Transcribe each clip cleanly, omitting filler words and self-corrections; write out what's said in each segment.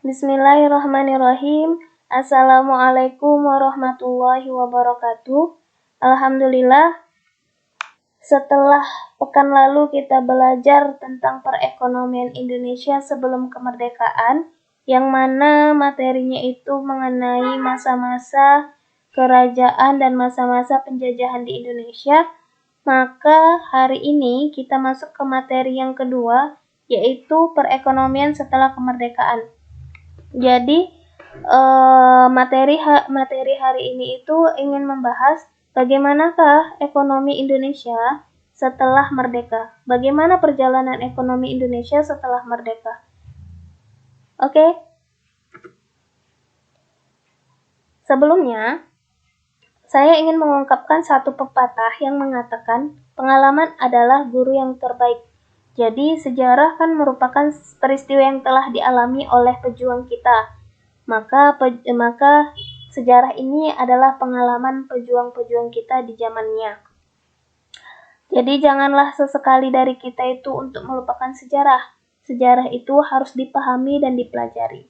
Bismillahirrahmanirrahim. Assalamualaikum warahmatullahi wabarakatuh. Alhamdulillah, setelah pekan lalu kita belajar tentang perekonomian Indonesia sebelum kemerdekaan, yang mana materinya itu mengenai masa-masa kerajaan dan masa-masa penjajahan di Indonesia. Maka hari ini kita masuk ke materi yang kedua, yaitu perekonomian setelah kemerdekaan. Jadi materi hari ini itu ingin membahas bagaimanakah ekonomi Indonesia setelah merdeka. Bagaimana perjalanan ekonomi Indonesia setelah merdeka. Oke. Sebelumnya, saya ingin mengungkapkan satu pepatah yang mengatakan pengalaman adalah guru yang terbaik. Jadi sejarah kan merupakan peristiwa yang telah dialami oleh pejuang kita. Maka sejarah ini adalah pengalaman pejuang-pejuang kita di zamannya. Jadi janganlah sesekali dari kita itu untuk melupakan sejarah. Sejarah itu harus dipahami dan dipelajari.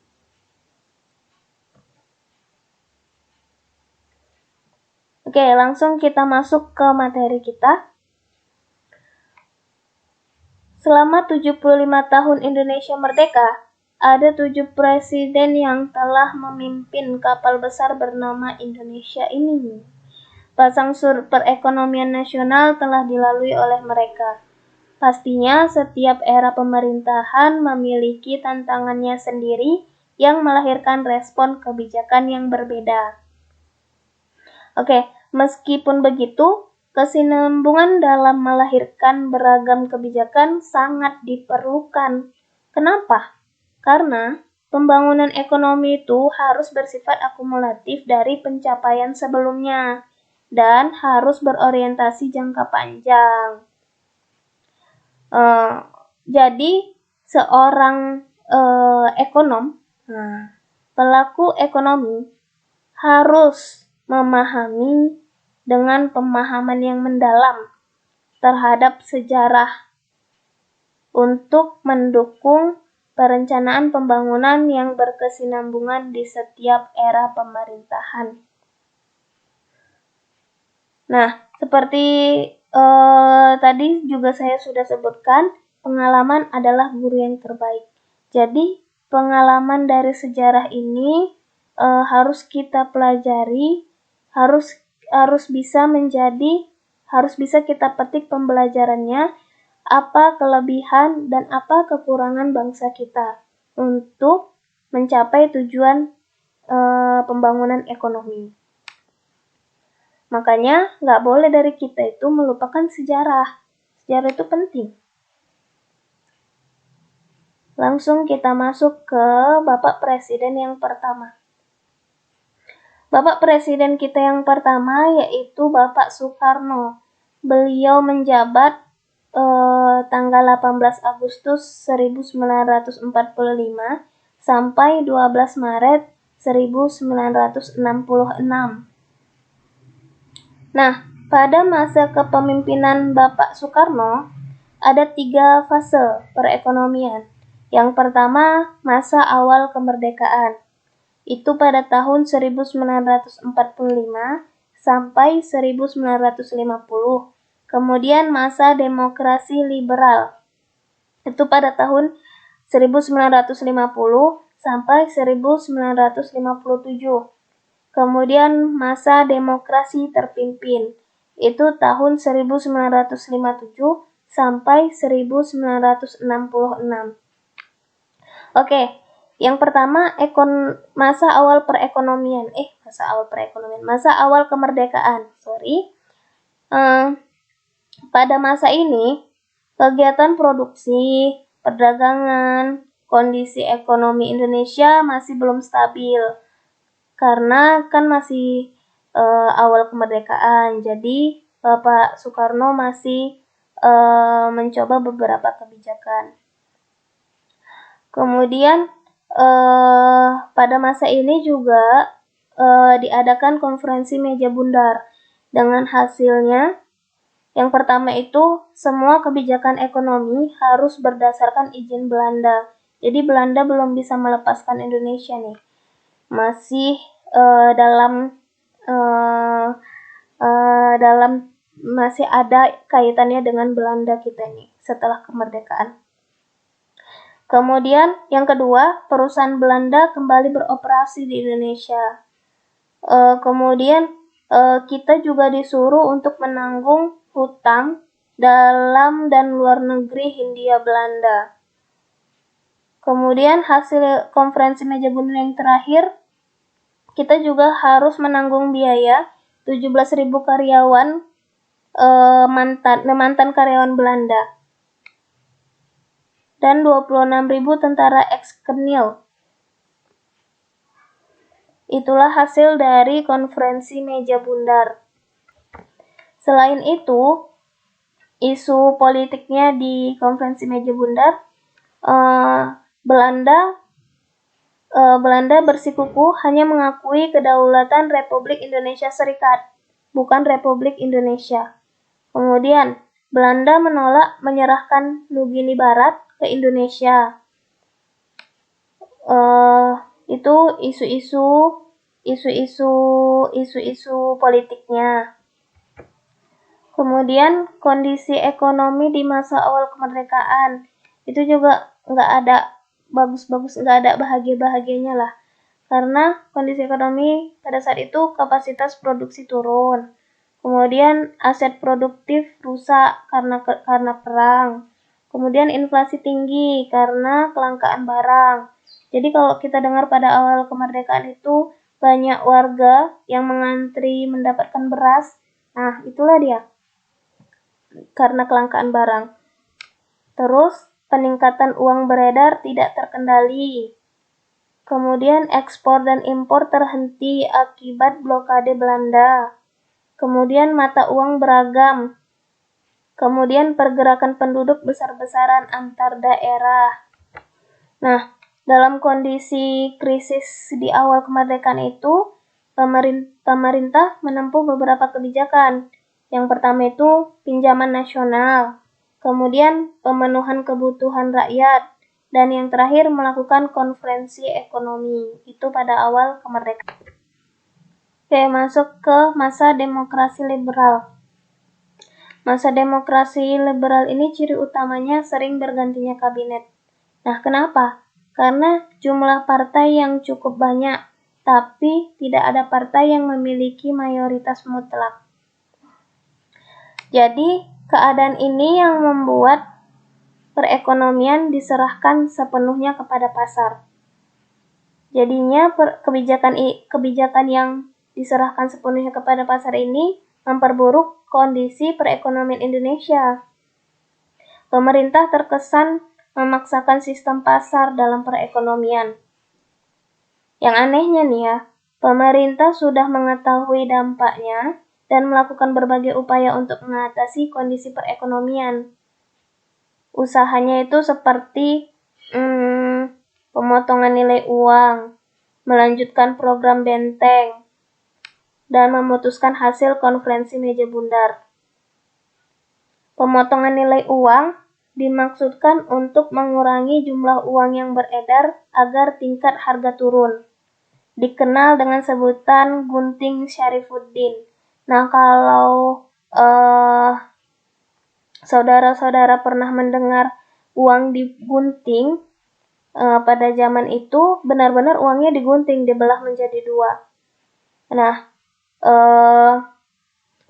Oke, langsung kita masuk ke materi kita. Selama 75 tahun Indonesia merdeka, ada 7 presiden yang telah memimpin kapal besar bernama Indonesia ini. Pasang surut perekonomian nasional telah dilalui oleh mereka. Pastinya setiap era pemerintahan memiliki tantangannya sendiri yang melahirkan respon kebijakan yang berbeda. Oke, meskipun begitu, kesinambungan dalam melahirkan beragam kebijakan sangat diperlukan. Kenapa? Karena pembangunan ekonomi itu harus bersifat akumulatif dari pencapaian sebelumnya dan harus berorientasi jangka panjang. Jadi seorang pelaku ekonomi harus memahami dengan pemahaman yang mendalam terhadap sejarah untuk mendukung perencanaan pembangunan yang berkesinambungan di setiap era pemerintahan. Nah, seperti tadi juga saya sudah sebutkan, pengalaman adalah guru yang terbaik. Jadi, pengalaman dari sejarah ini harus kita pelajari, harus bisa kita petik pembelajarannya, apa kelebihan dan apa kekurangan bangsa kita untuk mencapai tujuan pembangunan ekonomi. Makanya nggak boleh dari kita itu melupakan sejarah. Sejarah itu penting. Langsung kita masuk ke Bapak Presiden yang pertama. Bapak Presiden kita yang pertama yaitu Bapak Soekarno. Beliau menjabat tanggal 18 Agustus 1945 sampai 12 Maret 1966. Nah, pada masa kepemimpinan Bapak Soekarno, ada 3 fase perekonomian. Yang pertama, masa awal kemerdekaan. Itu pada tahun 1945 sampai 1950. Kemudian masa demokrasi liberal. Itu pada tahun 1950 sampai 1957. Kemudian masa demokrasi terpimpin. Itu tahun 1957 sampai 1966. Oke, yang pertama masa awal kemerdekaan. Pada masa ini, kegiatan produksi, perdagangan, kondisi ekonomi Indonesia masih belum stabil. Karena kan masih awal kemerdekaan, jadi Bapak Soekarno masih mencoba beberapa kebijakan. Kemudian pada masa ini juga diadakan konferensi meja bundar. Dengan hasilnya, yang pertama itu semua kebijakan ekonomi harus berdasarkan izin Belanda. Jadi Belanda belum bisa melepaskan Indonesia nih. Masih masih ada kaitannya dengan Belanda kita nih setelah kemerdekaan. Kemudian yang kedua, perusahaan Belanda kembali beroperasi di Indonesia. Kemudian kita juga disuruh untuk menanggung hutang dalam dan luar negeri Hindia Belanda. Kemudian hasil konferensi meja bundar yang terakhir, kita juga harus menanggung biaya 17.000 karyawan mantan karyawan Belanda dan 26.000 tentara ex-Kenil. Itulah hasil dari konferensi meja bundar. Selain itu, isu politiknya di konferensi meja bundar, Belanda bersikukuh hanya mengakui kedaulatan Republik Indonesia Serikat, bukan Republik Indonesia. Kemudian, Belanda menolak menyerahkan Nugini Barat ke Indonesia. Itu isu-isu politiknya. Kemudian kondisi ekonomi di masa awal kemerdekaan itu juga nggak ada bagus-bagus, nggak ada bahagia-bahagianya lah. Karena kondisi ekonomi pada saat itu kapasitas produksi turun. Kemudian aset produktif rusak karena perang. Kemudian inflasi tinggi karena kelangkaan barang. Jadi kalau kita dengar pada awal kemerdekaan itu banyak warga yang mengantri mendapatkan beras. Nah, itulah dia. Karena kelangkaan barang. Terus peningkatan uang beredar tidak terkendali. Kemudian ekspor dan impor terhenti akibat blokade Belanda. Kemudian mata uang beragam. Kemudian pergerakan penduduk besar-besaran antar daerah. Nah, dalam kondisi krisis di awal kemerdekaan itu, pemerintah menempuh beberapa kebijakan. Yang pertama itu pinjaman nasional, kemudian pemenuhan kebutuhan rakyat, dan yang terakhir melakukan konferensi ekonomi. Itu pada awal kemerdekaan. Oke, masuk ke masa demokrasi liberal. Masa demokrasi liberal ini ciri utamanya sering bergantinya kabinet. Nah, kenapa? Karena jumlah partai yang cukup banyak, tapi tidak ada partai yang memiliki mayoritas mutlak. Jadi, keadaan ini yang membuat perekonomian diserahkan sepenuhnya kepada pasar. Jadinya kebijakan yang diserahkan sepenuhnya kepada pasar ini memperburuk kondisi perekonomian Indonesia. Pemerintah terkesan memaksakan sistem pasar dalam perekonomian. Yang anehnya nih ya, pemerintah sudah mengetahui dampaknya dan melakukan berbagai upaya untuk mengatasi kondisi perekonomian. Usahanya itu seperti pemotongan nilai uang, melanjutkan program benteng, dan memutuskan hasil konferensi meja bundar. Pemotongan nilai uang dimaksudkan untuk mengurangi jumlah uang yang beredar agar tingkat harga turun. Dikenal dengan sebutan gunting Syarifuddin. Nah, kalau saudara-saudara pernah mendengar uang digunting, pada zaman itu benar-benar uangnya digunting, dibelah menjadi dua. Nah,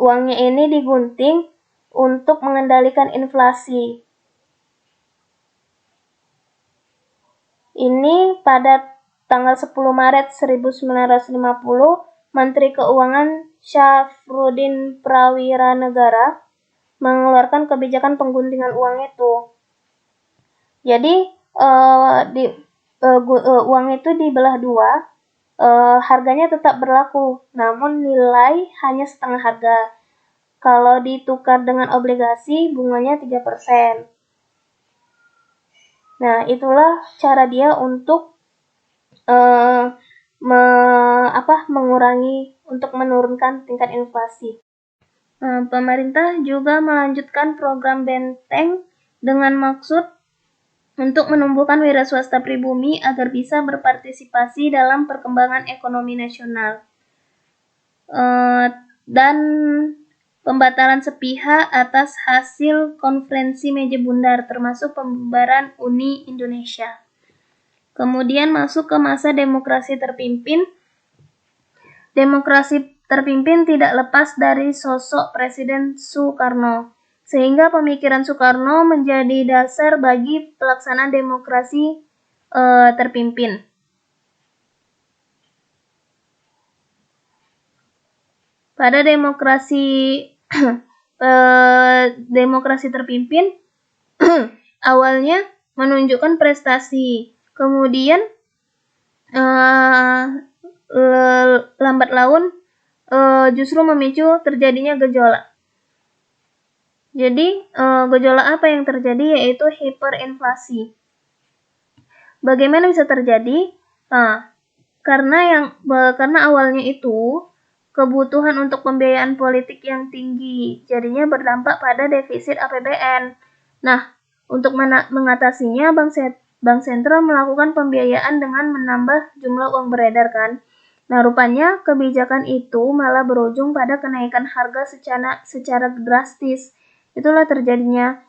uangnya ini digunting untuk mengendalikan inflasi. Ini pada tanggal 10 Maret 1950, Menteri Keuangan Syafruddin Prawira Negara mengeluarkan kebijakan pengguntingan uang itu. Jadi uang itu dibelah dua, harganya tetap berlaku, namun nilai hanya setengah harga. Kalau ditukar dengan obligasi, bunganya 3%. Nah, itulah cara dia untuk menurunkan tingkat inflasi. Pemerintah juga melanjutkan program benteng dengan maksud untuk menumbuhkan wira swasta pribumi agar bisa berpartisipasi dalam perkembangan ekonomi nasional. Dan pembatalan sepihak atas hasil konferensi meja bundar, termasuk pembubaran Uni Indonesia. Kemudian masuk ke masa demokrasi terpimpin. Demokrasi terpimpin tidak lepas dari sosok Presiden Soekarno, sehingga pemikiran Soekarno menjadi dasar bagi pelaksanaan demokrasi terpimpin. Pada demokrasi terpimpin awalnya menunjukkan prestasi, kemudian lambat laun justru memicu terjadinya gejolak. Jadi gejolak apa yang terjadi, yaitu hiperinflasi. Bagaimana bisa terjadi? Karena awalnya itu kebutuhan untuk pembiayaan politik yang tinggi, jadinya berdampak pada defisit APBN. Nah, untuk mengatasinya, Bank Sentral melakukan pembiayaan dengan menambah jumlah uang beredar kan. Nah, rupanya kebijakan itu malah berujung pada kenaikan harga secara drastis. Itulah terjadinya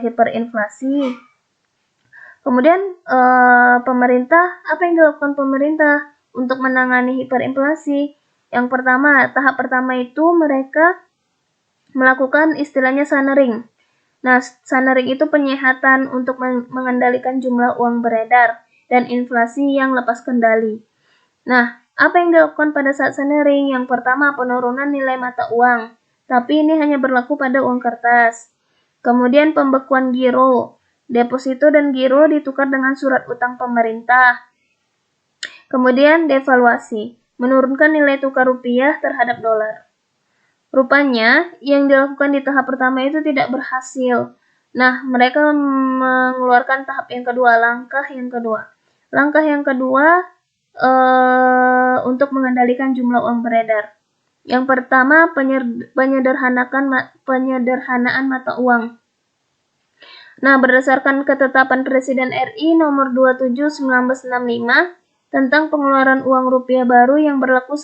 hiperinflasi. Kemudian apa yang dilakukan pemerintah untuk menangani hiperinflasi? Yang pertama, tahap pertama itu mereka melakukan istilahnya sunering. Nah, sunering itu penyehatan untuk mengendalikan jumlah uang beredar dan inflasi yang lepas kendali. Nah, apa yang dilakukan pada saat sunering? Yang pertama, penurunan nilai mata uang, tapi ini hanya berlaku pada uang kertas. Kemudian pembekuan giro, deposito dan giro ditukar dengan surat utang pemerintah. Kemudian devaluasi, menurunkan nilai tukar rupiah terhadap dolar. Rupanya, yang dilakukan di tahap pertama itu tidak berhasil. Nah, mereka mengeluarkan tahap yang kedua, langkah yang kedua. Langkah yang kedua untuk mengendalikan jumlah uang beredar. Yang pertama, penyederhanaan mata uang. Nah, berdasarkan ketetapan Presiden RI nomor 27/1965 tentang pengeluaran uang rupiah baru yang berlaku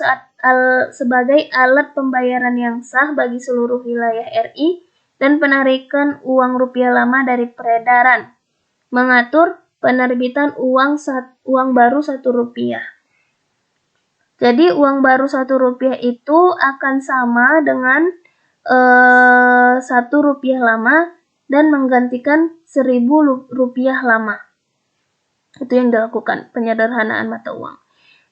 sebagai alat pembayaran yang sah bagi seluruh wilayah RI dan penarikan uang rupiah lama dari peredaran, mengatur penerbitan uang baru Rp1. Jadi uang baru Rp1 itu akan sama dengan Rp1 lama dan menggantikan Rp1.000 lama. Itu yang dilakukan, penyederhanaan mata uang.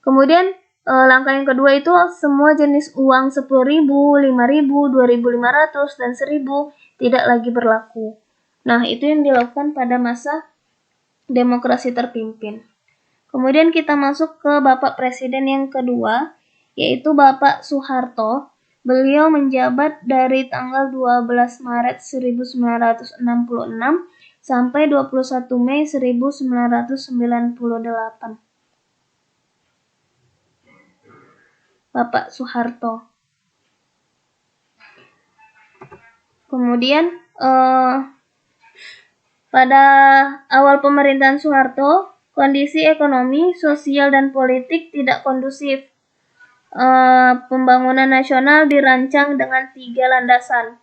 Kemudian langkah yang kedua itu semua jenis uang 10.000, 5.000, 2.500 dan 1.000 tidak lagi berlaku. Nah, itu yang dilakukan pada masa demokrasi terpimpin. Kemudian kita masuk ke Bapak Presiden yang kedua, yaitu Bapak Soeharto. Beliau menjabat dari tanggal 12 Maret 1966 sampai 21 Mei 1998. Bapak Soeharto. Kemudian pada awal pemerintahan Soeharto, kondisi ekonomi, sosial, dan politik tidak kondusif. Pembangunan nasional dirancang dengan 3 landasan.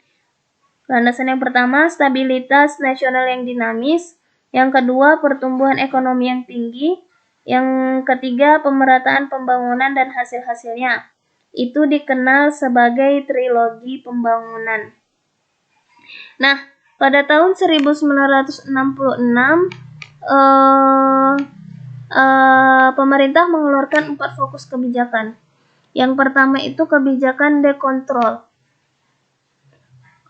Landasan yang pertama, stabilitas nasional yang dinamis. Yang kedua, pertumbuhan ekonomi yang tinggi. Yang ketiga, pemerataan pembangunan dan hasil-hasilnya. Itu dikenal sebagai trilogi pembangunan. Nah, pada tahun 1966, pemerintah mengeluarkan 4 fokus kebijakan. Yang pertama itu kebijakan dekontrol.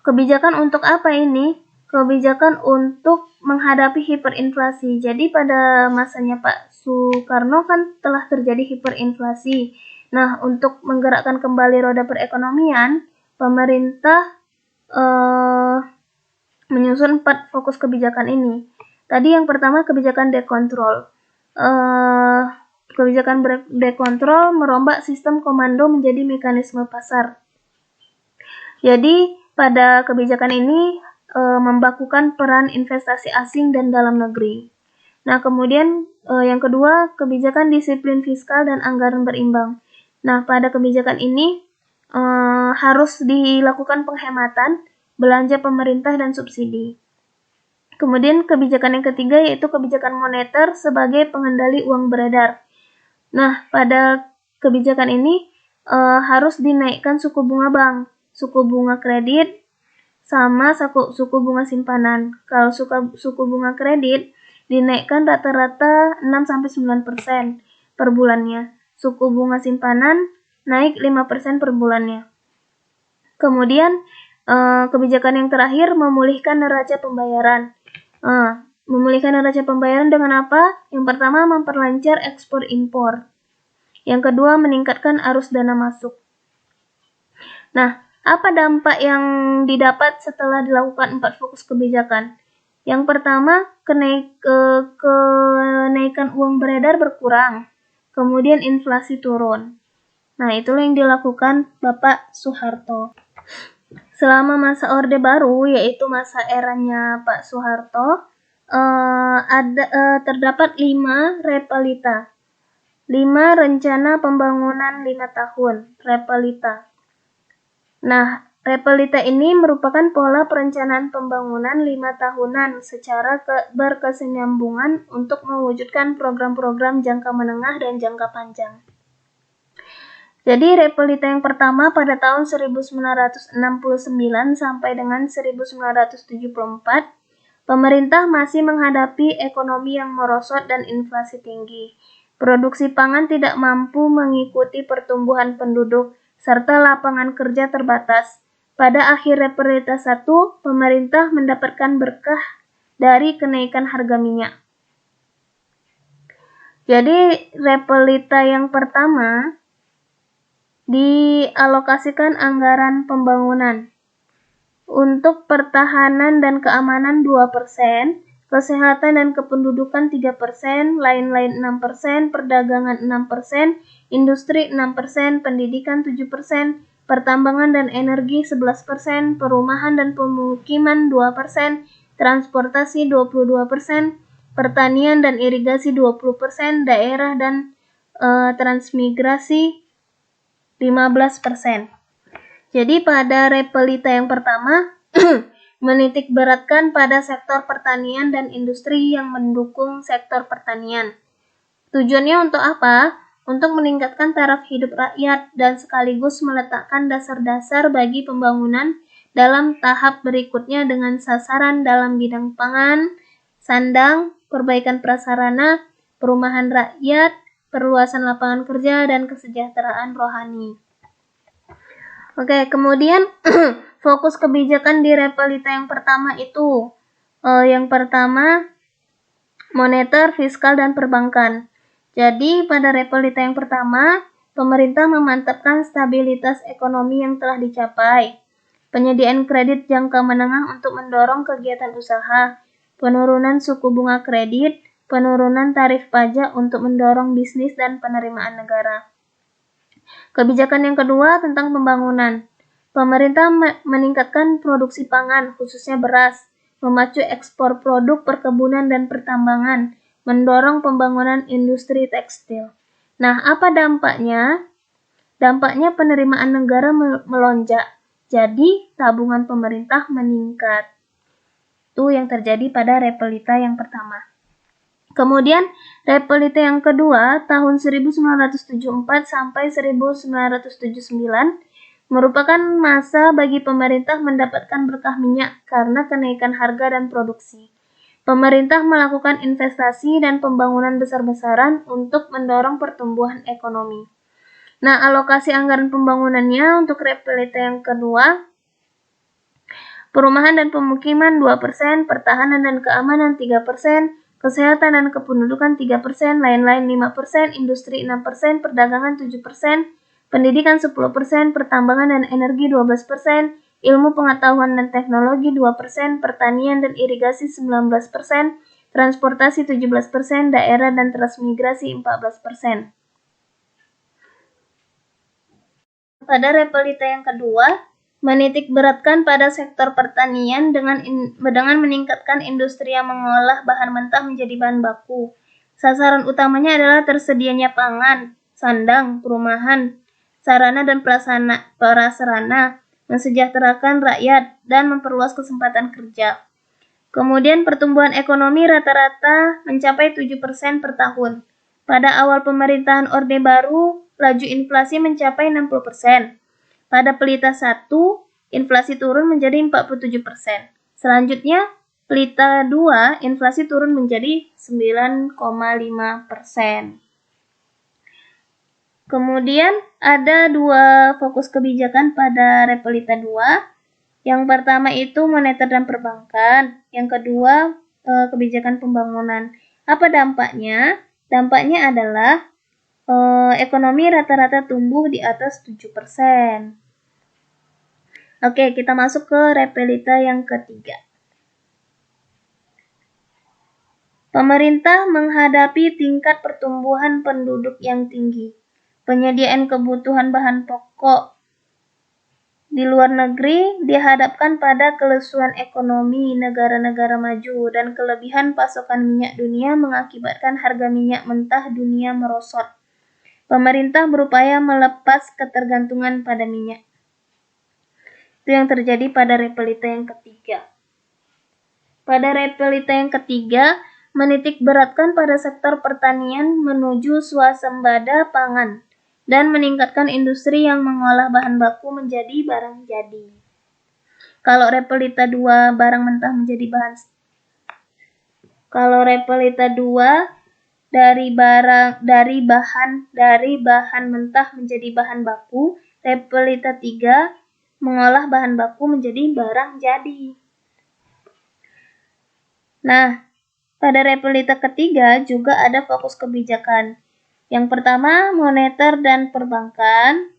Kebijakan untuk apa ini? Kebijakan untuk menghadapi hiperinflasi. Jadi pada masanya Pak Soekarno kan telah terjadi hiperinflasi. Nah, untuk menggerakkan kembali roda perekonomian, pemerintah menyusun 4 fokus kebijakan ini. Tadi yang pertama kebijakan dekontrol. Kebijakan dekontrol merombak sistem komando menjadi mekanisme pasar. Jadi pada kebijakan ini membakukan peran investasi asing dan dalam negeri. Nah, kemudian yang kedua, kebijakan disiplin fiskal dan anggaran berimbang. Nah, pada kebijakan ini harus dilakukan penghematan, belanja pemerintah dan subsidi. Kemudian kebijakan yang ketiga yaitu kebijakan moneter sebagai pengendali uang beredar. Nah, pada kebijakan ini harus dinaikkan suku bunga bank, suku bunga kredit, sama suku bunga simpanan. Kalau suku bunga kredit dinaikkan rata-rata 6-9% per bulannya. Suku bunga simpanan naik 5% per bulannya. Kemudian kebijakan yang terakhir memulihkan neraca pembayaran. Memulihkan neraca pembayaran dengan apa? Yang pertama memperlancar ekspor impor. Yang kedua meningkatkan arus dana masuk. Nah, apa dampak yang didapat setelah dilakukan 4 fokus kebijakan? Yang pertama, kenaikan uang beredar berkurang, kemudian inflasi turun. Nah, itulah yang dilakukan Bapak Soeharto. Selama masa Orde Baru, yaitu masa eranya Pak Soeharto, terdapat 5 repelita. 5 rencana pembangunan 5 tahun, repelita. Nah, repelita ini merupakan pola perencanaan pembangunan 5 tahunan secara berkesinambungan untuk mewujudkan program-program jangka menengah dan jangka panjang. Jadi, repelita yang pertama pada tahun 1969 sampai dengan 1974, pemerintah masih menghadapi ekonomi yang merosot dan inflasi tinggi. Produksi pangan tidak mampu mengikuti pertumbuhan penduduk, serta lapangan kerja terbatas. Pada akhir repelita 1, pemerintah mendapatkan berkah dari kenaikan harga minyak. Jadi, repelita yang pertama dialokasikan anggaran pembangunan untuk pertahanan dan keamanan 2%, kesehatan dan kependudukan 3%, lain-lain 6%, perdagangan 6%, industri 6%, pendidikan 7%, pertambangan dan energi 11%, perumahan dan pemukiman 2%, transportasi 22%, pertanian dan irigasi 20%, daerah dan transmigrasi 15%. Jadi pada repelita yang pertama menitik beratkan pada sektor pertanian dan industri yang mendukung sektor pertanian. Tujuannya untuk apa? Untuk meningkatkan taraf hidup rakyat dan sekaligus meletakkan dasar-dasar bagi pembangunan dalam tahap berikutnya dengan sasaran dalam bidang pangan, sandang, perbaikan prasarana, perumahan rakyat, perluasan lapangan kerja, dan kesejahteraan rohani. Oke, kemudian fokus kebijakan di repelita yang pertama itu yang pertama moneter, fiskal, dan perbankan. Jadi pada repelita yang pertama, pemerintah memantapkan stabilitas ekonomi yang telah dicapai, penyediaan kredit jangka menengah untuk mendorong kegiatan usaha, penurunan suku bunga kredit, penurunan tarif pajak untuk mendorong bisnis dan penerimaan negara. Kebijakan yang kedua tentang pembangunan. Pemerintah meningkatkan produksi pangan, khususnya beras, memacu ekspor produk perkebunan dan pertambangan, mendorong pembangunan industri tekstil. Nah, apa dampaknya? Dampaknya penerimaan negara melonjak, jadi tabungan pemerintah meningkat. Itu yang terjadi pada repelita yang pertama. Kemudian, repelita yang kedua tahun 1974 sampai 1979 merupakan masa bagi pemerintah mendapatkan berkah minyak karena kenaikan harga dan produksi. Pemerintah melakukan investasi dan pembangunan besar-besaran untuk mendorong pertumbuhan ekonomi. Nah, alokasi anggaran pembangunannya untuk repelita yang kedua, perumahan dan pemukiman 2%, pertahanan dan keamanan 3%, kesehatan dan kependudukan 3%, lain-lain 5%, industri 6%, perdagangan 7%, pendidikan 10%, pertambangan dan energi 12%, ilmu pengetahuan dan teknologi 2%, pertanian dan irigasi 19%, transportasi 17%, daerah dan transmigrasi 14%. Pada repelita yang kedua, Menitik beratkan pada sektor pertanian dengan meningkatkan industri yang mengolah bahan mentah menjadi bahan baku. Sasaran utamanya adalah tersedianya pangan, sandang, perumahan, sarana dan prasarana, mensejahterakan rakyat, dan memperluas kesempatan kerja. Kemudian pertumbuhan ekonomi rata-rata mencapai 7% per tahun. Pada awal pemerintahan Orde Baru, laju inflasi mencapai 60%. Pada pelita 1, inflasi turun menjadi 47%. Selanjutnya, pelita 2, inflasi turun menjadi 9,5%. Kemudian ada dua fokus kebijakan pada repelita 2. Yang pertama itu moneter dan perbankan, yang kedua kebijakan pembangunan. Apa dampaknya? Dampaknya adalah ekonomi rata-rata tumbuh di atas 7%. Oke, kita masuk ke repelita yang ketiga. Pemerintah menghadapi tingkat pertumbuhan penduduk yang tinggi. Penyediaan kebutuhan bahan pokok di luar negeri dihadapkan pada kelesuan ekonomi negara-negara maju dan kelebihan pasokan minyak dunia mengakibatkan harga minyak mentah dunia merosot. Pemerintah berupaya melepas ketergantungan pada minyak. Itu yang terjadi pada repelita yang ketiga. Pada repelita yang ketiga, menitik beratkan pada sektor pertanian menuju swasembada pangan dan meningkatkan industri yang mengolah bahan baku menjadi barang jadi. Kalau repelita 2 barang mentah menjadi bahan Kalau repelita 2 dari bahan mentah menjadi bahan baku, repelita 3 mengolah bahan baku menjadi barang jadi. Nah, pada repelita ketiga juga ada fokus kebijakan. Yang pertama, moneter dan perbankan.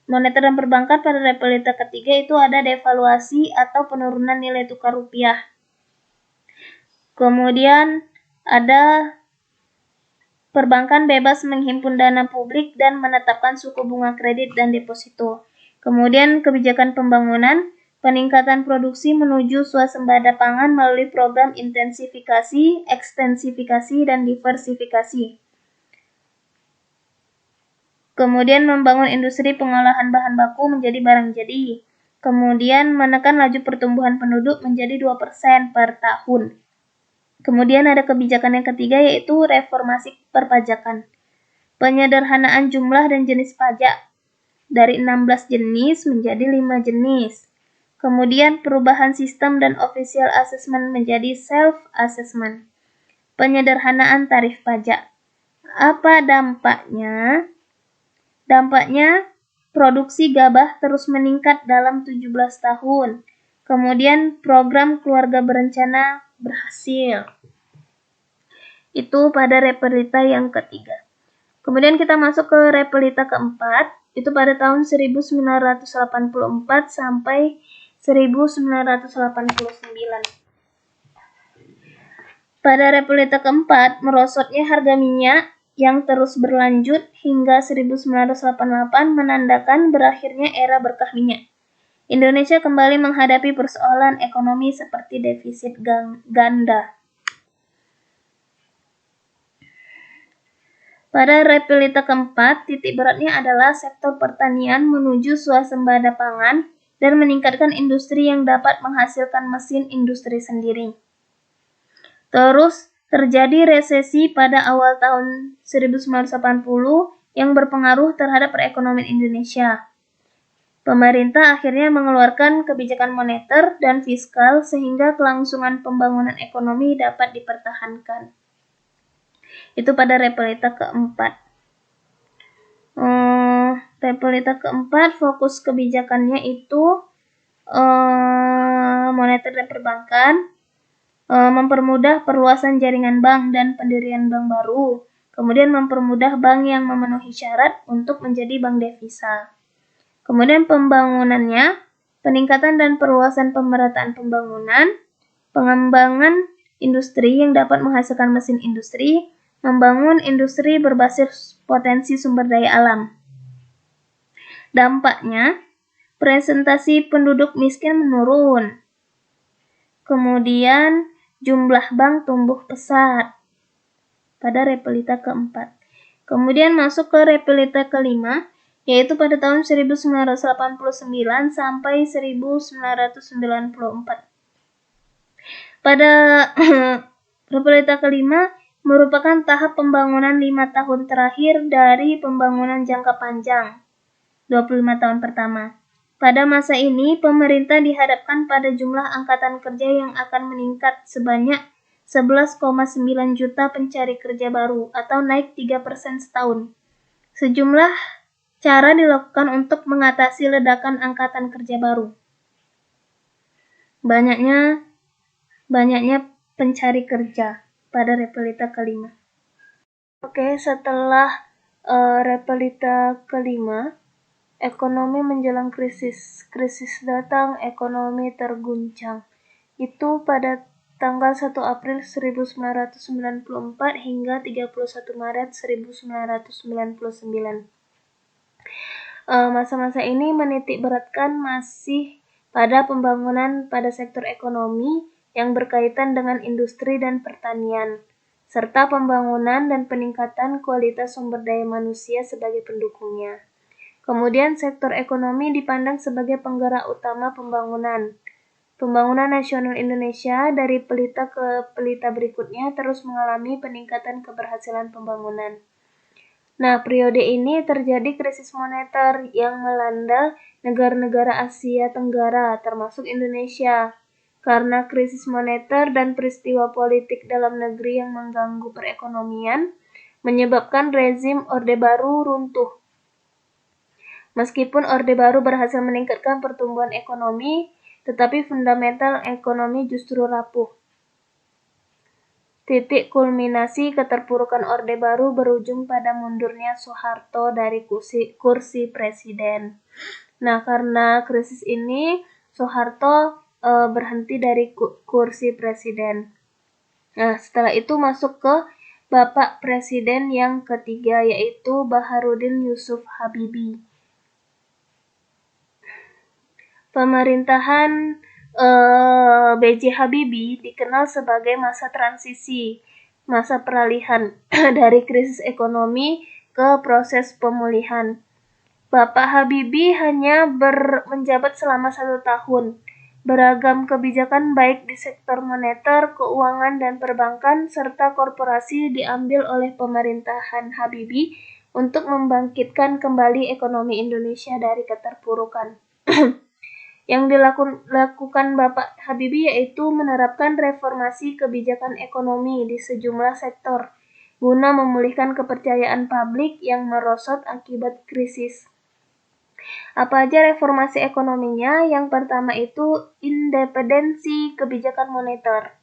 Moneter dan perbankan pada repelita ketiga itu ada devaluasi atau penurunan nilai tukar rupiah. Kemudian ada perbankan bebas menghimpun dana publik dan menetapkan suku bunga kredit dan deposito. Kemudian kebijakan pembangunan, peningkatan produksi menuju swasembada pangan melalui program intensifikasi, ekstensifikasi, dan diversifikasi. Kemudian membangun industri pengolahan bahan baku menjadi barang jadi. Kemudian menekan laju pertumbuhan penduduk menjadi 2% per tahun. Kemudian ada kebijakan yang ketiga yaitu reformasi perpajakan. Penyederhanaan jumlah dan jenis pajak dari 16 jenis menjadi 5 jenis. Kemudian perubahan sistem dan official assessment menjadi self-assessment. Penyederhanaan tarif pajak. Apa dampaknya? Dampaknya produksi gabah terus meningkat dalam 17 tahun. Kemudian program keluarga berencana berhasil. Itu pada repelita yang ketiga. Kemudian kita masuk ke repelita keempat, itu pada tahun 1984 sampai 1989. Pada repelita keempat, merosotnya harga minyak yang terus berlanjut hingga 1988 menandakan berakhirnya era berkah minyak. Indonesia kembali menghadapi persoalan ekonomi seperti defisit ganda. Pada repelita keempat, titik beratnya adalah sektor pertanian menuju swasembada pangan dan meningkatkan industri yang dapat menghasilkan mesin industri sendiri. Terus, terjadi resesi pada awal tahun 1980 yang berpengaruh terhadap perekonomian Indonesia. Pemerintah akhirnya mengeluarkan kebijakan moneter dan fiskal sehingga kelangsungan pembangunan ekonomi dapat dipertahankan. Itu pada repelita keempat. Repelita keempat fokus kebijakannya itu moneter dan perbankan, mempermudah perluasan jaringan bank dan pendirian bank baru, kemudian mempermudah bank yang memenuhi syarat untuk menjadi bank devisa. Kemudian pembangunannya, peningkatan dan perluasan pemerataan pembangunan, pengembangan industri yang dapat menghasilkan mesin industri, membangun industri berbasis potensi sumber daya alam. Dampaknya, presentasi penduduk miskin menurun. Kemudian, jumlah bank tumbuh pesat pada repelita keempat. Kemudian masuk ke repelita kelima, yaitu pada tahun 1989 sampai 1994. Pada repelita kelima merupakan tahap pembangunan 5 tahun terakhir dari pembangunan jangka panjang, 25 tahun pertama. Pada masa ini, pemerintah dihadapkan pada jumlah angkatan kerja yang akan meningkat sebanyak 11,9 juta pencari kerja baru atau naik 3% setahun. Sejumlah cara dilakukan untuk mengatasi ledakan angkatan kerja baru. Banyaknya pencari kerja pada repelita kelima. Oke, setelah repelita kelima, ekonomi menjelang krisis. Krisis datang, ekonomi terguncang. Itu pada tanggal 1 April 1994 hingga 31 Maret 1999. Masa-masa ini menitik beratkan masih pada pembangunan pada sektor ekonomi yang berkaitan dengan industri dan pertanian, serta pembangunan dan peningkatan kualitas sumber daya manusia sebagai pendukungnya. Kemudian sektor ekonomi dipandang sebagai penggerak utama pembangunan. Pembangunan nasional Indonesia dari pelita ke pelita berikutnya terus mengalami peningkatan keberhasilan pembangunan. Nah, periode ini terjadi krisis moneter yang melanda negara-negara Asia Tenggara, termasuk Indonesia. Karena krisis moneter dan peristiwa politik dalam negeri yang mengganggu perekonomian, menyebabkan rezim Orde Baru runtuh. Meskipun Orde Baru berhasil meningkatkan pertumbuhan ekonomi, tetapi fundamental ekonomi justru rapuh. Titik kulminasi keterpurukan Orde Baru berujung pada mundurnya Soeharto dari kursi presiden. Nah, karena krisis ini, Soeharto berhenti dari kursi presiden. Nah, setelah itu masuk ke Bapak Presiden yang ketiga, yaitu Baharudin Yusuf Habibie. Pemerintahan B.J. Habibie dikenal sebagai masa transisi, masa peralihan dari krisis ekonomi ke proses pemulihan. Bapak Habibie hanya menjabat selama 1 tahun. Beragam kebijakan baik di sektor moneter, keuangan, dan perbankan, serta korporasi diambil oleh pemerintahan Habibie untuk membangkitkan kembali ekonomi Indonesia dari keterpurukan. Yang dilakukan Bapak Habibie yaitu menerapkan reformasi kebijakan ekonomi di sejumlah sektor, guna memulihkan kepercayaan publik yang merosot akibat krisis. Apa aja reformasi ekonominya? Yang pertama itu independensi kebijakan moneter.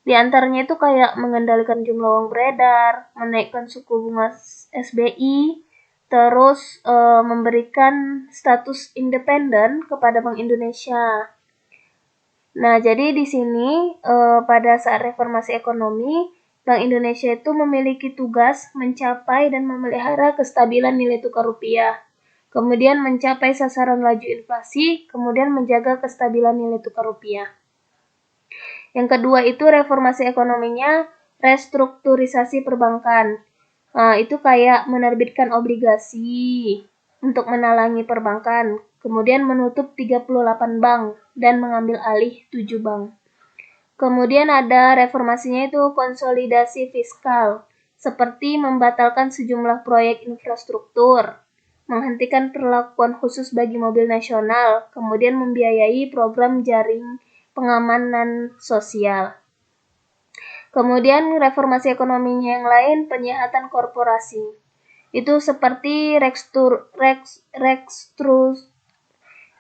Di antaranya itu kayak mengendalikan jumlah uang beredar, menaikkan suku bunga SBI, terus memberikan status independen kepada Bank Indonesia. Nah, jadi di sini pada saat reformasi ekonomi, Bank Indonesia itu memiliki tugas mencapai dan memelihara kestabilan nilai tukar rupiah. Kemudian mencapai sasaran laju inflasi, kemudian menjaga kestabilan nilai tukar rupiah. Yang kedua itu reformasi ekonominya restrukturisasi perbankan. Nah, itu kayak menerbitkan obligasi untuk menalangi perbankan, kemudian menutup 38 bank dan mengambil alih 7 bank. Kemudian ada reformasinya itu konsolidasi fiskal, seperti membatalkan sejumlah proyek infrastruktur, menghentikan perlakuan khusus bagi mobil nasional, kemudian membiayai program jaring pengamanan sosial. Kemudian reformasi ekonominya yang lain, penyihatan korporasi. Itu seperti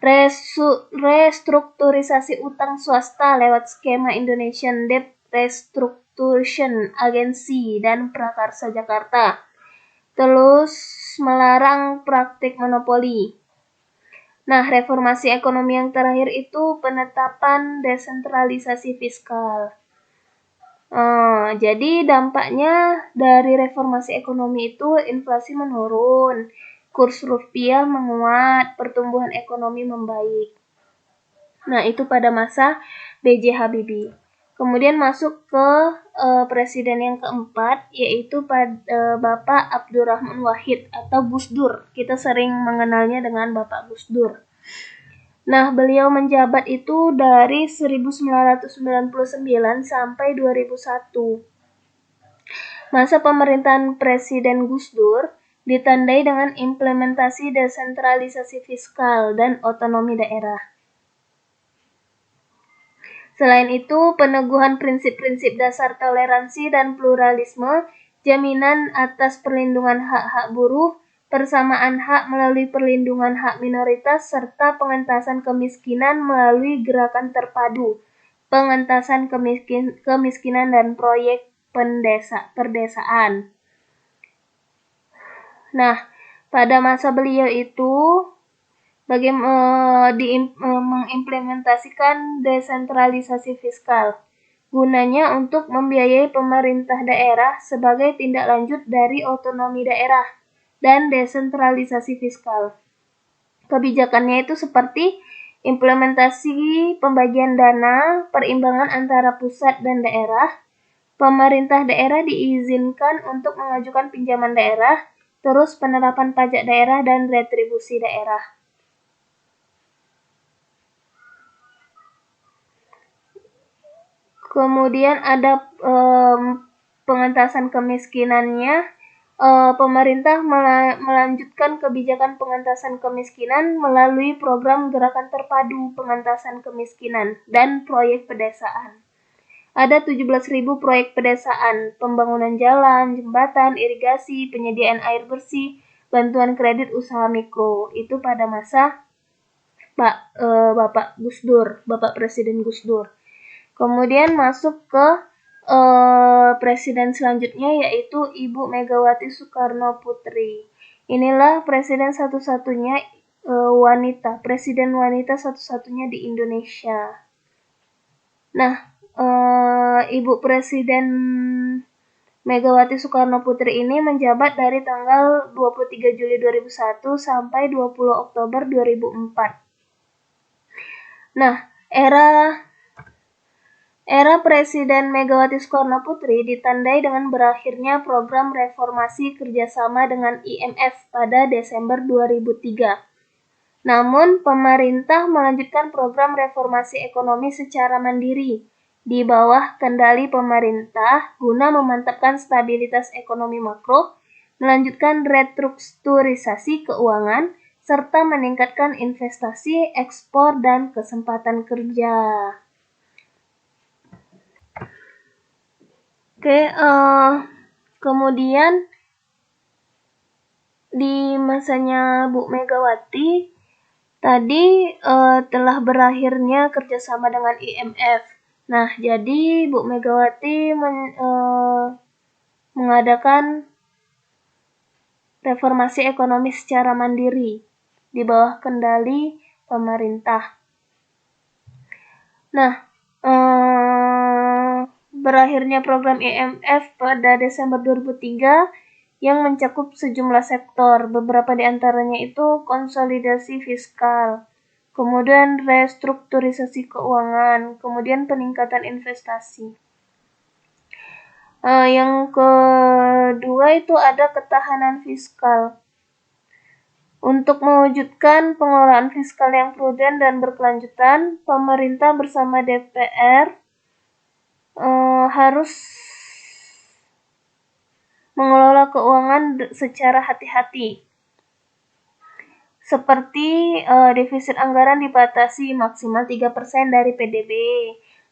restrukturisasi utang swasta lewat skema Indonesian Debt Restructuration Agency dan Prakarsa Jakarta. Terus melarang praktik monopoli. Nah, reformasi ekonomi yang terakhir itu penetapan desentralisasi fiskal. Jadi dampaknya dari reformasi ekonomi itu inflasi menurun, kurs rupiah menguat, pertumbuhan ekonomi membaik. Nah, itu pada masa B.J. Habibie. Kemudian masuk ke presiden yang keempat, yaitu Bapak Abdurrahman Wahid atau Gus Dur. Kita sering mengenalnya dengan Bapak Gus Dur. Nah, beliau menjabat itu dari 1999 sampai 2001. Masa pemerintahan Presiden Gus Dur ditandai dengan implementasi desentralisasi fiskal dan otonomi daerah. Selain itu, peneguhan prinsip-prinsip dasar toleransi dan pluralisme, jaminan atas perlindungan hak-hak buruh, persamaan hak melalui perlindungan hak minoritas, serta pengentasan kemiskinan melalui gerakan terpadu, pengentasan kemiskinan dan proyek perdesaan. Nah, pada masa beliau itu mengimplementasikan desentralisasi fiskal, gunanya untuk membiayai pemerintah daerah sebagai tindak lanjut dari otonomi daerah dan desentralisasi fiskal. Kebijakannya itu seperti implementasi pembagian dana, perimbangan antara pusat dan daerah, pemerintah daerah diizinkan untuk mengajukan pinjaman daerah, terus penerapan pajak daerah dan retribusi daerah. Kemudian ada pengentasan kemiskinannya. Pemerintah melanjutkan kebijakan pengentasan kemiskinan melalui program gerakan terpadu pengentasan kemiskinan dan proyek pedesaan. Ada 17.000 proyek pedesaan, pembangunan jalan, jembatan, irigasi, penyediaan air bersih, bantuan kredit usaha mikro. Itu pada masa Bapak Gus Dur, Bapak Presiden Gus Dur. Kemudian masuk ke presiden selanjutnya, yaitu Ibu Megawati Soekarno Putri. Inilah presiden satu-satunya wanita, presiden wanita satu-satunya di Indonesia. Nah, Ibu Presiden Megawati Soekarno Putri ini menjabat dari tanggal 23 Juli 2001 sampai 20 Oktober 2004. Nah, Era Presiden Megawati Soekarno Putri ditandai dengan berakhirnya program reformasi kerjasama dengan IMF pada Desember 2003. Namun, pemerintah melanjutkan program reformasi ekonomi secara mandiri di bawah kendali pemerintah guna memantapkan stabilitas ekonomi makro, melanjutkan restrukturisasi keuangan, serta meningkatkan investasi, ekspor, dan kesempatan kerja. Kemudian di masanya Bu Megawati tadi telah berakhirnya kerjasama dengan IMF. Nah, jadi Bu Megawati mengadakan reformasi ekonomi secara mandiri di bawah kendali pemerintah. Nah, berakhirnya program IMF pada Desember 2003 yang mencakup sejumlah sektor, beberapa di antaranya itu konsolidasi fiskal, kemudian restrukturisasi keuangan, kemudian peningkatan investasi. Yang kedua itu ada ketahanan fiskal. Untuk mewujudkan pengelolaan fiskal yang prudent dan berkelanjutan, pemerintah bersama DPR harus mengelola keuangan secara hati-hati. Seperti defisit anggaran dibatasi maksimal 3% dari PDB.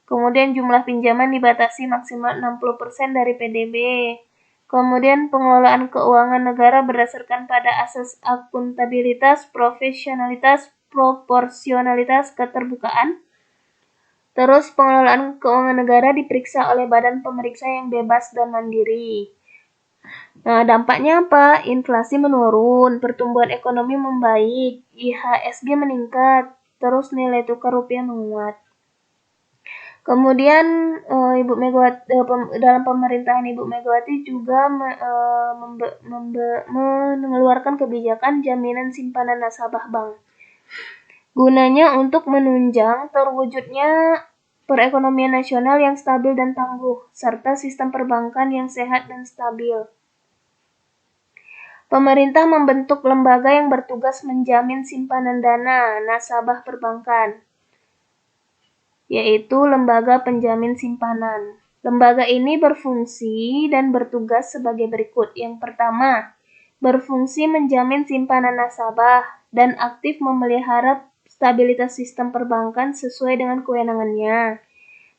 Kemudian jumlah pinjaman dibatasi maksimal 60% dari PDB. Kemudian pengelolaan keuangan negara berdasarkan pada asas akuntabilitas, profesionalitas, proporsionalitas, keterbukaan. Terus pengelolaan keuangan negara diperiksa oleh badan pemeriksa yang bebas dan mandiri. Nah, dampaknya apa? Inflasi menurun, pertumbuhan ekonomi membaik, IHSG meningkat, terus nilai tukar rupiah menguat. Kemudian Ibu Megawati dalam pemerintahan Ibu Megawati juga mengeluarkan kebijakan jaminan simpanan nasabah bank. Gunanya untuk menunjang terwujudnya perekonomian nasional yang stabil dan tangguh, serta sistem perbankan yang sehat dan stabil. Pemerintah membentuk lembaga yang bertugas menjamin simpanan dana nasabah perbankan, yaitu Lembaga Penjamin Simpanan. Lembaga ini berfungsi dan bertugas sebagai berikut. Yang pertama, berfungsi menjamin simpanan nasabah dan aktif memelihara stabilitas sistem perbankan sesuai dengan kewenangannya.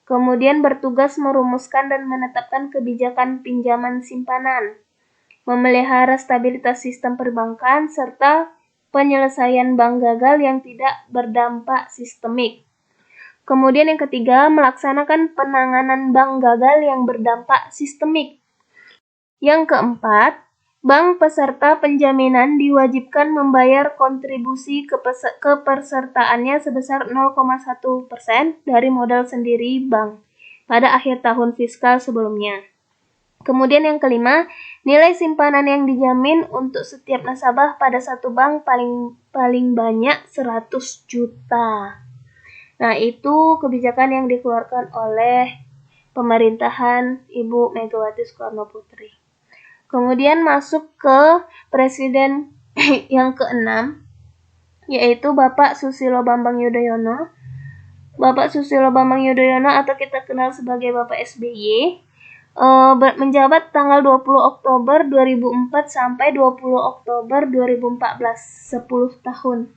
Kemudian bertugas merumuskan dan menetapkan kebijakan pinjaman simpanan, memelihara stabilitas sistem perbankan, serta penyelesaian bank gagal yang tidak berdampak sistemik. Kemudian yang ketiga, melaksanakan penanganan bank gagal yang berdampak sistemik. Yang keempat, bank peserta penjaminan diwajibkan membayar kontribusi kepesertaannya sebesar 0,1% dari modal sendiri bank pada akhir tahun fiskal sebelumnya. Kemudian yang kelima, nilai simpanan yang dijamin untuk setiap nasabah pada satu bank paling banyak 100 juta. Nah, itu kebijakan yang dikeluarkan oleh pemerintahan Ibu Megawati Soekarno Putri. Kemudian masuk ke presiden yang keenam, yaitu Bapak Susilo Bambang Yudhoyono. Bapak Susilo Bambang Yudhoyono atau kita kenal sebagai Bapak SBY, menjabat tanggal 20 Oktober 2004 sampai 20 Oktober 2014, 10 tahun.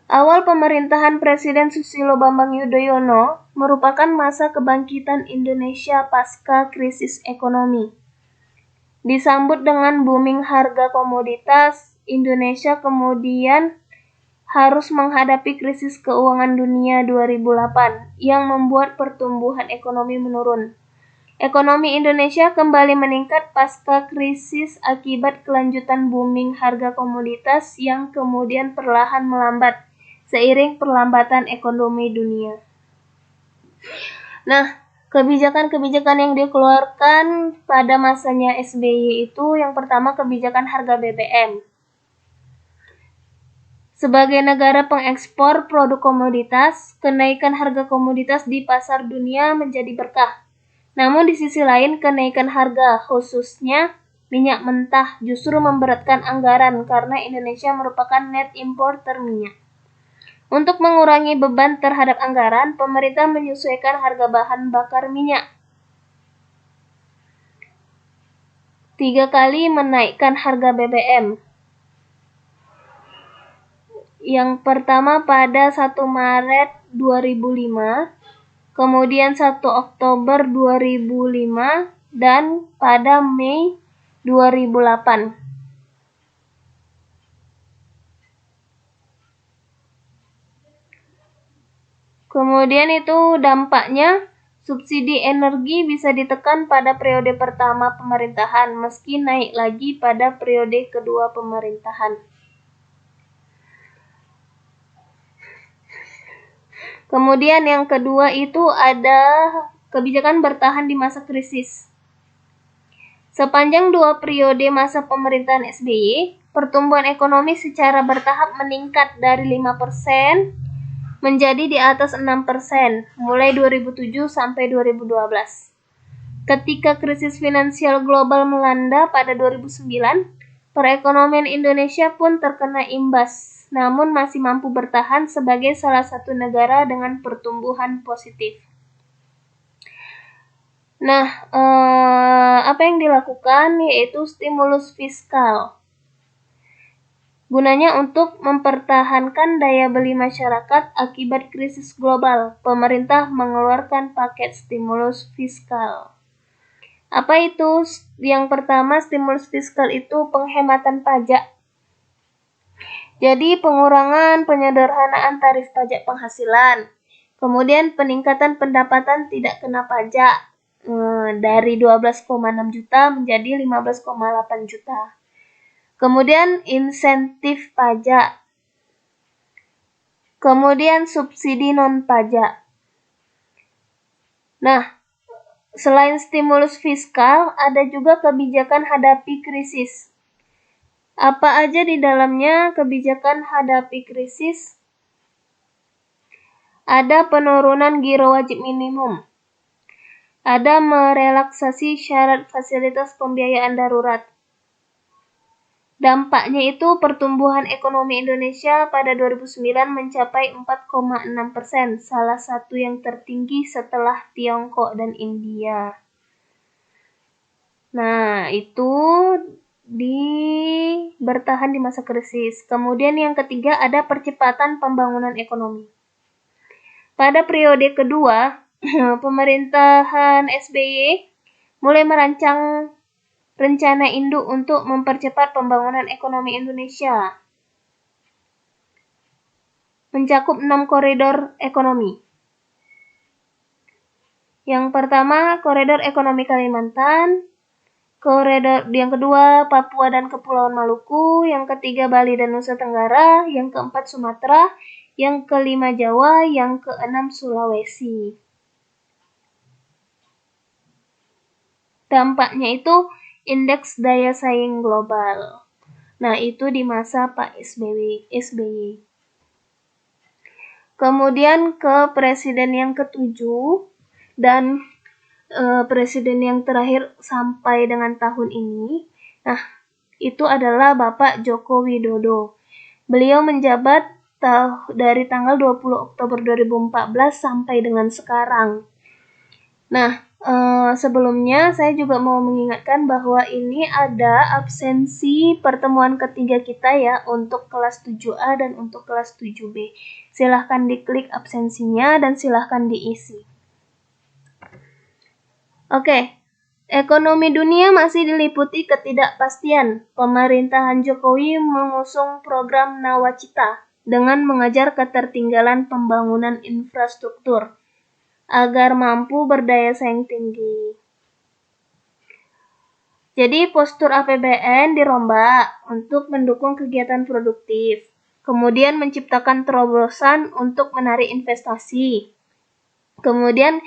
Awal pemerintahan Presiden Susilo Bambang Yudhoyono merupakan masa kebangkitan Indonesia pasca krisis ekonomi. Disambut dengan booming harga komoditas, Indonesia kemudian harus menghadapi krisis keuangan dunia 2008 yang membuat pertumbuhan ekonomi menurun. Ekonomi Indonesia kembali meningkat pasca krisis akibat kelanjutan booming harga komoditas yang kemudian perlahan melambat seiring perlambatan ekonomi dunia. Nah, kebijakan-kebijakan yang dikeluarkan pada masanya SBY itu yang pertama kebijakan harga BBM. Sebagai negara pengekspor produk komoditas, kenaikan harga komoditas di pasar dunia menjadi berkah. Namun di sisi lain, kenaikan harga khususnya minyak mentah justru memberatkan anggaran karena Indonesia merupakan net importer minyak. Untuk mengurangi beban terhadap anggaran, pemerintah menyesuaikan harga bahan bakar minyak. 3 kali menaikkan harga BBM. Yang pertama pada 1 Maret 2005, kemudian 1 Oktober 2005, dan pada Mei 2008. Kemudian itu dampaknya, subsidi energi bisa ditekan pada periode pertama pemerintahan, meski naik lagi pada periode kedua pemerintahan. Kemudian yang kedua itu ada kebijakan bertahan di masa krisis. Sepanjang 2 periode masa pemerintahan SBY, pertumbuhan ekonomi secara bertahap meningkat dari 5% menjadi di atas 6%, mulai 2007 sampai 2012. Ketika krisis finansial global melanda pada 2009, perekonomian Indonesia pun terkena imbas, namun masih mampu bertahan sebagai salah satu negara dengan pertumbuhan positif. Nah, apa yang dilakukan yaitu stimulus fiskal. Gunanya untuk mempertahankan daya beli masyarakat akibat krisis global. Pemerintah mengeluarkan paket stimulus fiskal. Apa itu? Yang pertama, stimulus fiskal itu penghematan pajak. Jadi pengurangan penyederhanaan tarif pajak penghasilan. Kemudian peningkatan pendapatan tidak kena pajak dari 12,6 juta menjadi 15,8 juta. Kemudian insentif pajak. Kemudian subsidi non-pajak. Nah, selain stimulus fiskal, ada juga kebijakan hadapi krisis. Apa aja di dalamnya kebijakan hadapi krisis? Ada penurunan giro wajib minimum. Ada merelaksasi syarat fasilitas pembiayaan darurat. Dampaknya itu pertumbuhan ekonomi Indonesia pada 2009 mencapai 4,6%, salah satu yang tertinggi setelah Tiongkok dan India. Nah, itu bertahan di masa krisis. Kemudian yang ketiga ada percepatan pembangunan ekonomi. Pada periode kedua, pemerintahan SBY mulai merancang rencana induk untuk mempercepat pembangunan ekonomi Indonesia. Mencakup 6 koridor ekonomi. Yang pertama, koridor ekonomi Kalimantan. Koridor yang kedua, Papua dan Kepulauan Maluku. Yang ketiga, Bali dan Nusa Tenggara. Yang keempat, Sumatera. Yang kelima, Jawa. Yang keenam, Sulawesi. Dampaknya itu indeks daya saing global. Nah, itu di masa Pak SBY. Kemudian ke presiden yang ketujuh dan presiden yang terakhir sampai dengan tahun ini. Nah, itu adalah Bapak Joko Widodo. Beliau menjabat dari tanggal 20 Oktober 2014 sampai dengan sekarang. Nah, sebelumnya saya juga mau mengingatkan bahwa ini ada absensi pertemuan ketiga kita ya untuk kelas 7A dan untuk kelas 7B. Silahkan diklik absensinya dan silahkan diisi. Oke, ekonomi dunia masih diliputi ketidakpastian. Pemerintahan Jokowi mengusung program Nawacita dengan mengejar ketertinggalan pembangunan infrastruktur agar mampu berdaya saing tinggi. Jadi postur APBN dirombak untuk mendukung kegiatan produktif, kemudian menciptakan terobosan untuk menarik investasi, kemudian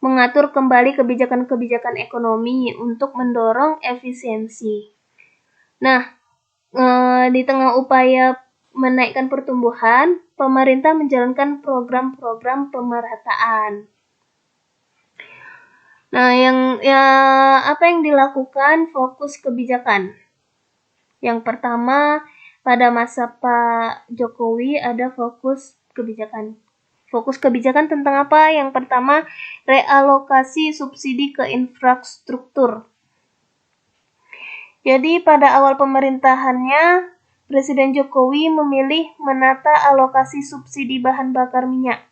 mengatur kembali kebijakan-kebijakan ekonomi untuk mendorong efisiensi. Nah, di tengah upaya menaikkan pertumbuhan, pemerintah menjalankan program-program pemerataan. Nah, apa yang dilakukan fokus kebijakan? Yang pertama, pada masa Pak Jokowi ada fokus kebijakan. Fokus kebijakan tentang apa? Yang pertama, realokasi subsidi ke infrastruktur. Jadi pada awal pemerintahannya, Presiden Jokowi memilih menata alokasi subsidi bahan bakar minyak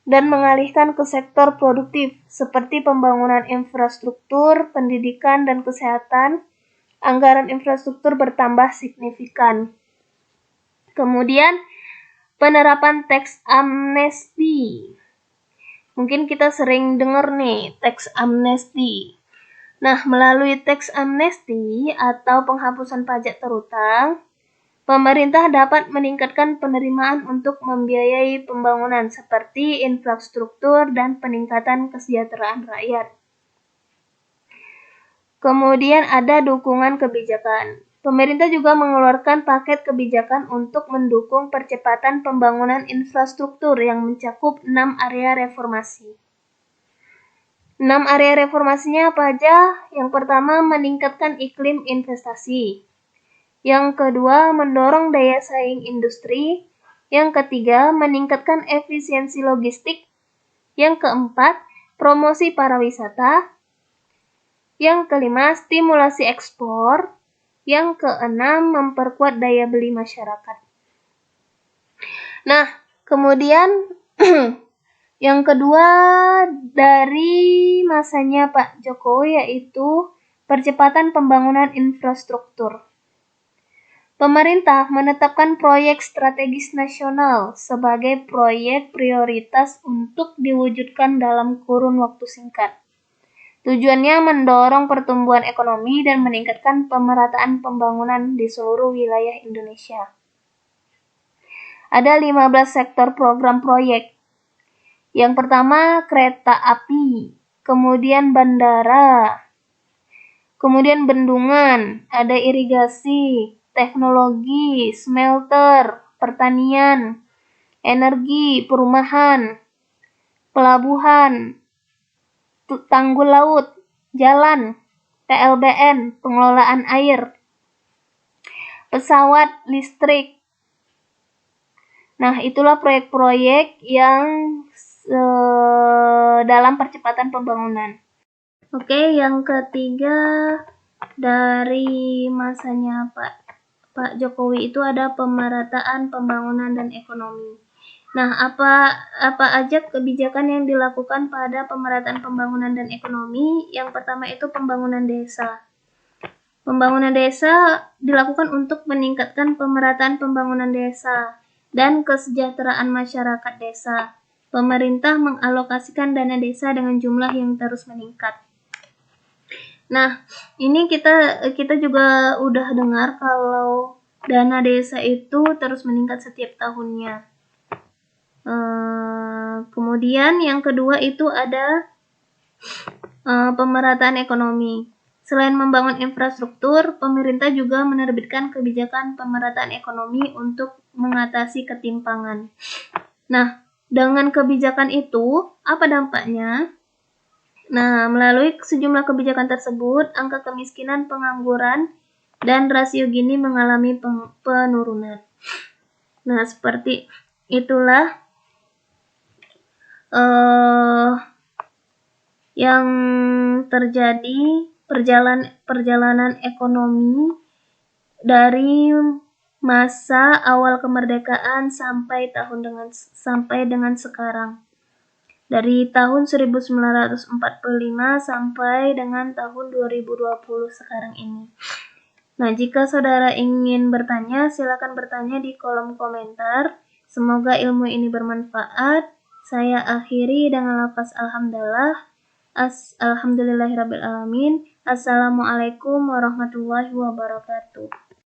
dan mengalihkan ke sektor produktif seperti pembangunan infrastruktur, pendidikan, dan kesehatan. Anggaran infrastruktur bertambah signifikan. Kemudian, penerapan teks amnesti. Mungkin kita sering dengar nih, teks amnesti. Nah, melalui teks amnesti atau penghapusan pajak terutang, pemerintah dapat meningkatkan penerimaan untuk membiayai pembangunan seperti infrastruktur dan peningkatan kesejahteraan rakyat. Kemudian ada dukungan kebijakan. Pemerintah juga mengeluarkan paket kebijakan untuk mendukung percepatan pembangunan infrastruktur yang mencakup 6 area reformasi. 6 area reformasinya apa aja? Yang pertama, meningkatkan iklim investasi. Yang kedua, mendorong daya saing industri. Yang ketiga, meningkatkan efisiensi logistik. Yang keempat, promosi pariwisata. Yang kelima, stimulasi ekspor. Yang keenam, memperkuat daya beli masyarakat. Nah, kemudian yang kedua dari masanya Pak Jokowi yaitu percepatan pembangunan infrastruktur. Pemerintah menetapkan proyek strategis nasional sebagai proyek prioritas untuk diwujudkan dalam kurun waktu singkat. Tujuannya mendorong pertumbuhan ekonomi dan meningkatkan pemerataan pembangunan di seluruh wilayah Indonesia. Ada 15 sektor program proyek, Yang pertama kereta api, kemudian bandara, kemudian bendungan, ada irigasi, teknologi, smelter, pertanian, energi, perumahan, pelabuhan, tanggul laut, jalan, PLBN, pengelolaan air, pesawat, listrik. Nah, itulah proyek-proyek yang dalam percepatan pembangunan. Oke, yang ketiga dari masanya Pak Jokowi itu ada pemerataan pembangunan dan ekonomi. Nah, apa aja kebijakan yang dilakukan pada pemerataan pembangunan dan ekonomi? Yang pertama itu pembangunan desa. Pembangunan desa dilakukan untuk meningkatkan pemerataan pembangunan desa dan kesejahteraan masyarakat desa. Pemerintah mengalokasikan dana desa dengan jumlah yang terus meningkat. Nah, ini kita juga udah dengar kalau dana desa itu terus meningkat setiap tahunnya. Kemudian yang kedua itu ada pemerataan ekonomi. Selain membangun infrastruktur, pemerintah juga menerbitkan kebijakan pemerataan ekonomi untuk mengatasi ketimpangan. Nah, dengan kebijakan itu, apa dampaknya? Nah, melalui sejumlah kebijakan tersebut, angka kemiskinan, pengangguran, dan rasio Gini mengalami penurunan. Nah, seperti itulah yang terjadi perjalanan ekonomi dari masa awal kemerdekaan sampai dengan sekarang. Dari tahun 1945 sampai dengan tahun 2020 sekarang ini. Nah, jika saudara ingin bertanya, silakan bertanya di kolom komentar. Semoga ilmu ini bermanfaat. Saya akhiri dengan lafaz alhamdulillah. Alhamdulillahirabbil alamin. Assalamualaikum warahmatullahi wabarakatuh.